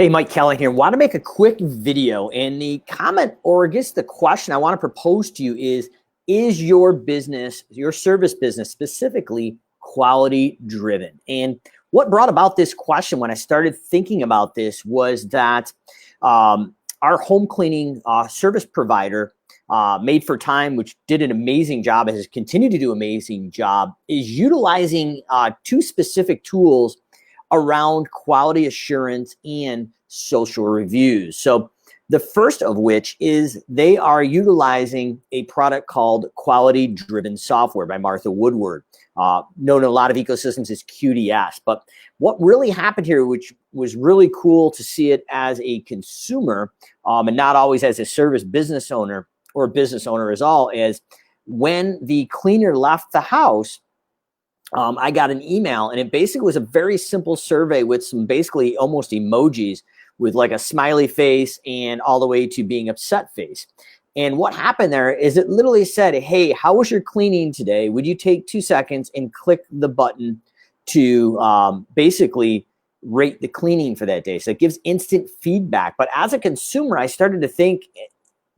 Hey, Mike Kelly here. Want to make a quick video, and the comment, or I guess the question I want to propose to you is your business, your service business specifically, quality driven? And what brought about this question when I started thinking about this was that our home cleaning service provider, Made for Time, which did an amazing job and has continued to do an amazing job, is utilizing two specific tools around quality assurance and social reviews. So the first of which is they are utilizing a product called Quality Driven Software by Martha Woodward, known in a lot of ecosystems as QDS. But what really happened here, which was really cool to see it as a consumer, and not always as a service business owner or business owner as all, is when the cleaner left the house, I got an email, and it basically was a very simple survey with some basically almost emojis with like a smiley face and all the way to being upset face. And what happened there is it literally said, hey, how was your cleaning today? Would you take 2 seconds and click the button to basically rate the cleaning for that day? So it gives instant feedback. But as a consumer, I started to think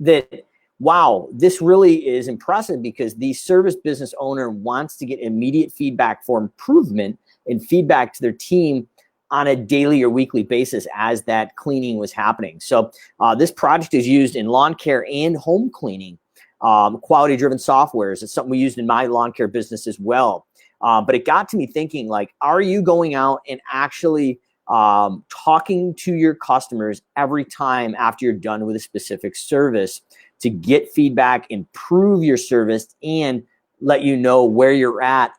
that, wow, this really is impressive, because the service business owner wants to get immediate feedback for improvement and feedback to their team on a daily or weekly basis as that cleaning was happening. So this project is used in lawn care and home cleaning, quality driven softwares. It's something we used in my lawn care business as well. But it got to me thinking, like, are you going out and actually talking to your customers every time after you're done with a specific service to get feedback, improve your service, and let you know where you're at,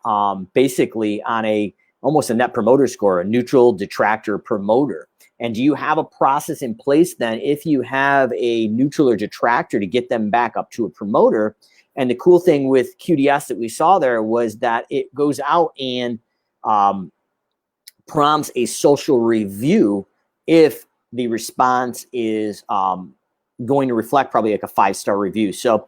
basically on almost a net promoter score, a neutral, detractor, promoter? And do you have a process in place then, if you have a neutral or detractor, to get them back up to a promoter? And the cool thing with QDS that we saw there was that it goes out and prompts a social review if the response is going to reflect probably like a 5-star review. So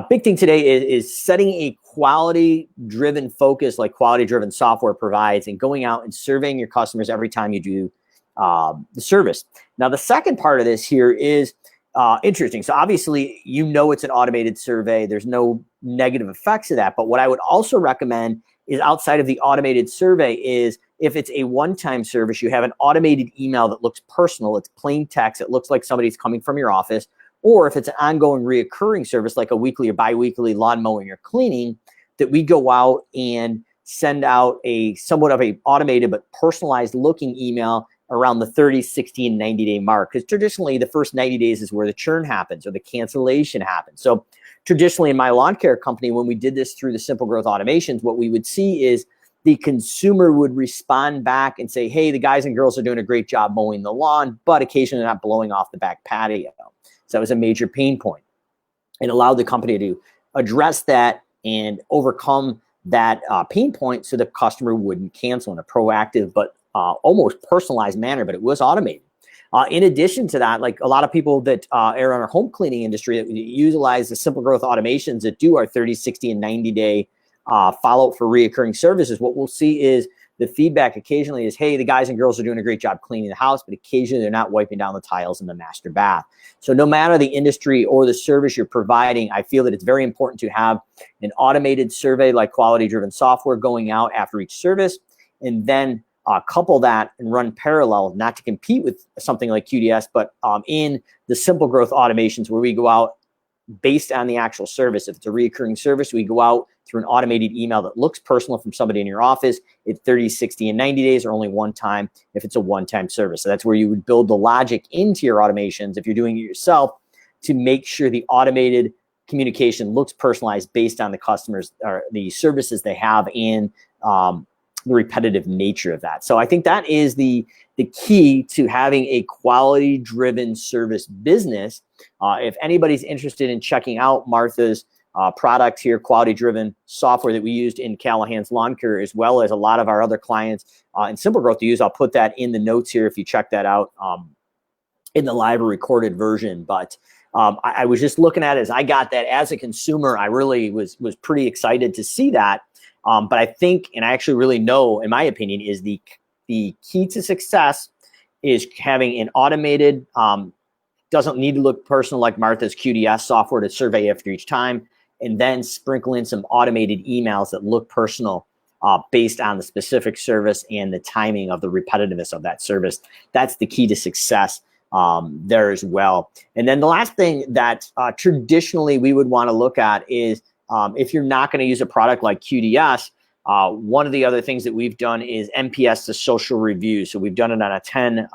big thing today is setting a quality driven focus like quality driven software provides, and going out and surveying your customers every time you do the service. Now, the second part of this here is interesting. So obviously, it's an automated survey. There's no negative effects of that. But what I would also recommend is, outside of the automated survey, is if it's a one-time service, you have an automated email that looks personal. It's plain text. It looks like somebody's coming from your office. Or if it's an ongoing reoccurring service, like a weekly or bi-weekly lawn mowing or cleaning, that we go out and send out a somewhat of a automated but personalized looking email around the 30, 60, and 90-day mark. Because traditionally, the first 90 days is where the churn happens or the cancellation happens. So traditionally, in my lawn care company, when we did this through the SimpleGrowth Automations, what we would see is the consumer would respond back and say, hey, the guys and girls are doing a great job mowing the lawn, but occasionally not blowing off the back patio. So that was a major pain point. It allowed the company to address that and overcome that pain point so the customer wouldn't cancel in a proactive but almost personalized manner, but it was automated. In addition to that, like a lot of people that are in our home cleaning industry that utilize the SimpleGrowth Automations that do our 30, 60, and 90-day follow-up for reoccurring services, what we'll see is the feedback occasionally is, hey, the guys and girls are doing a great job cleaning the house, but occasionally they're not wiping down the tiles in the master bath. So no matter the industry or the service you're providing, I feel that it's very important to have an automated survey like quality-driven software going out after each service, and then couple that and run parallel, not to compete with something like QDS, but in the SimpleGrowth Automations, where we go out based on the actual service. If it's a recurring service, we go out through an automated email that looks personal from somebody in your office at 30, 60, and 90 days, or only one time if it's a one-time service. So that's where you would build the logic into your automations, if you're doing it yourself, to make sure the automated communication looks personalized based on the customers or the services they have and the repetitive nature of that. So I think that is the key to having a quality-driven service business. If anybody's interested in checking out Martha's product here, quality-driven software that we used in Callahan's Lawn Care, as well as a lot of our other clients in SimpleGrowth to use, I'll put that in the notes here if you check that out in the live or recorded version. But I was just looking at it as I got that as a consumer. I really was pretty excited to see that. But I think, and I actually really know, in my opinion, is the key to success is having an automated, doesn't need to look personal like Martha's QDS software to survey after each time, and then sprinkle in some automated emails that look personal based on the specific service and the timing of the repetitiveness of that service. That's the key to success there as well. And then the last thing that traditionally we would want to look at is if you're not going to use a product like QDS, one of the other things that we've done is NPS to social review. So we've done it on a 10,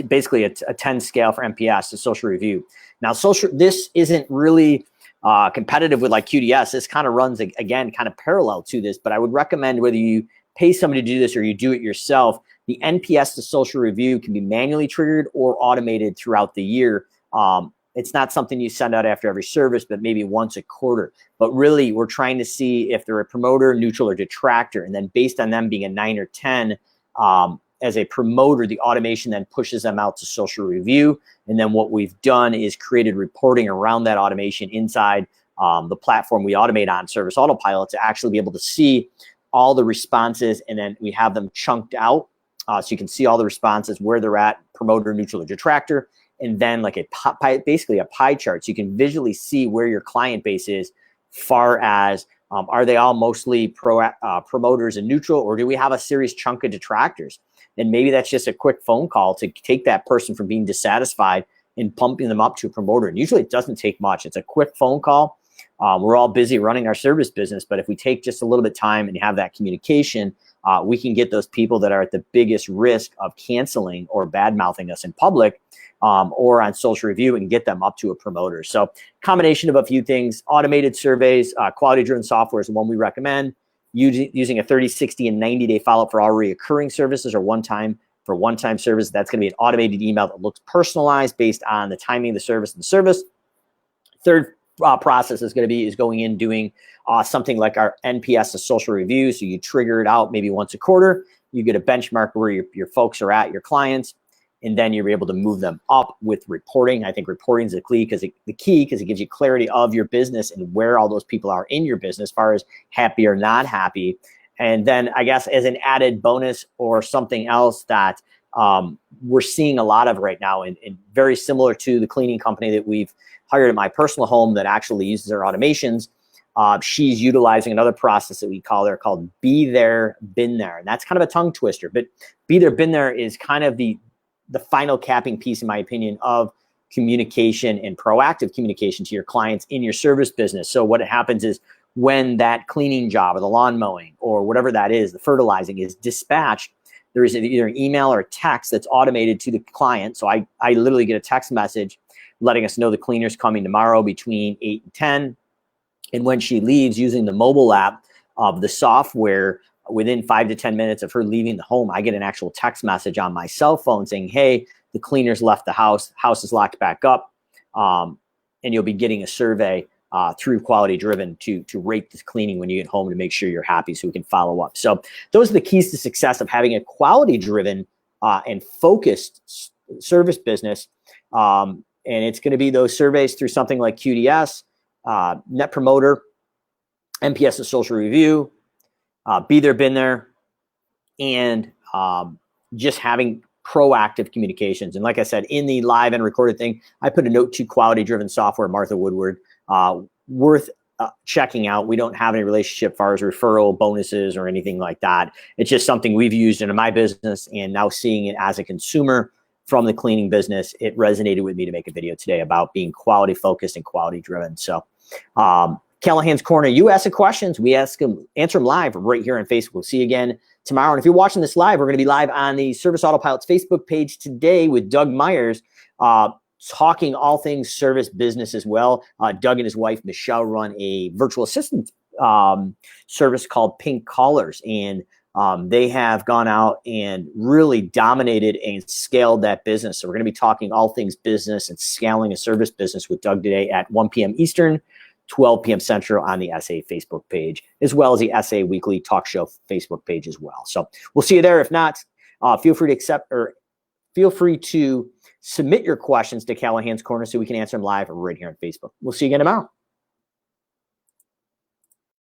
basically a 10 scale for NPS to social review. Now, this isn't really competitive with like QDS. This kind of runs, again, kind of parallel to this, but I would recommend whether you pay somebody to do this or you do it yourself, the NPS to social review can be manually triggered or automated throughout the year. It's not something you send out after every service, but maybe once a quarter. But really, we're trying to see if they're a promoter, neutral, or detractor. And then based on them being a 9 or 10, as a promoter, the automation then pushes them out to social review. And then what we've done is created reporting around that automation inside the platform we automate on, Service Autopilot, to actually be able to see all the responses. And then we have them chunked out. So you can see all the responses, where they're at, promoter, neutral, or detractor. And then like basically a pie chart. So you can visually see where your client base is, far as are they all mostly promoters and neutral, or do we have a serious chunk of detractors? And maybe that's just a quick phone call to take that person from being dissatisfied and pumping them up to a promoter. And usually it doesn't take much. It's a quick phone call. We're all busy running our service business, but if we take just a little bit of time and have that communication, we can get those people that are at the biggest risk of canceling or bad-mouthing us in public or on social review and get them up to a promoter. So combination of a few things: automated surveys, quality-driven software is the one we recommend. Using a 30, 60, and 90-day follow-up for all recurring services, or one-time service. That's going to be an automated email that looks personalized based on the timing of the service and the service. Third process is going in doing something like our NPS to social review. So you trigger it out maybe once a quarter. You get a benchmark where your folks are at, your clients, and then you're able to move them up with reporting. I think reporting is the key because it gives you clarity of your business and where all those people are in your business, as far as happy or not happy. And then I guess as an added bonus or something else that we're seeing a lot of right now, and very similar to the cleaning company that we've hired at my personal home that actually uses our automations, she's utilizing another process that we called Be There, Been There. And that's kind of a tongue twister, but Be There, Been There is kind of the final capping piece, in my opinion, of communication and proactive communication to your clients in your service business. So what happens is when that cleaning job or the lawn mowing or whatever that is, the fertilizing is dispatched, there is either an email or a text that's automated to the client. So I literally get a text message letting us know the cleaner's coming tomorrow between 8 and 10. And when she leaves, using the mobile app of the software, within 5 to 10 minutes of her leaving the home, I get an actual text message on my cell phone saying, hey, the cleaner's left the house is locked back up. And you'll be getting a survey through Quality Driven to rate this cleaning when you get home to make sure you're happy, so we can follow up. So those are the keys to success of having a quality driven and focused service business. And it's going to be those surveys through something like QDS, Net Promoter, NPS and social review, Be There, Been There, and just having proactive communications. And like I said, in the live and recorded thing, I put a note to Quality Driven Software, Martha Woodward, worth checking out. We don't have any relationship as far as referral bonuses or anything like that. It's just something we've used in my business, and now seeing it as a consumer from the cleaning business, it resonated with me to make a video today about being quality focused and quality driven. So Callahan's Corner, you ask the questions, we answer them live right here on Facebook. We'll see you again tomorrow. And if you're watching this live, we're going to be live on the Service Autopilot's Facebook page today with Doug Myers, talking all things service business as well. Doug and his wife, Michelle, run a virtual assistant service called Pink Callers. And they have gone out and really dominated and scaled that business. So we're going to be talking all things business and scaling a service business with Doug today at 1 p.m. Eastern, 12 p.m. Central on the SA Facebook page, as well as the SA Weekly Talk Show Facebook page as well. So we'll see you there. If not, feel free to submit your questions to Callahan's Corner so we can answer them live right here on Facebook. We'll see you again tomorrow.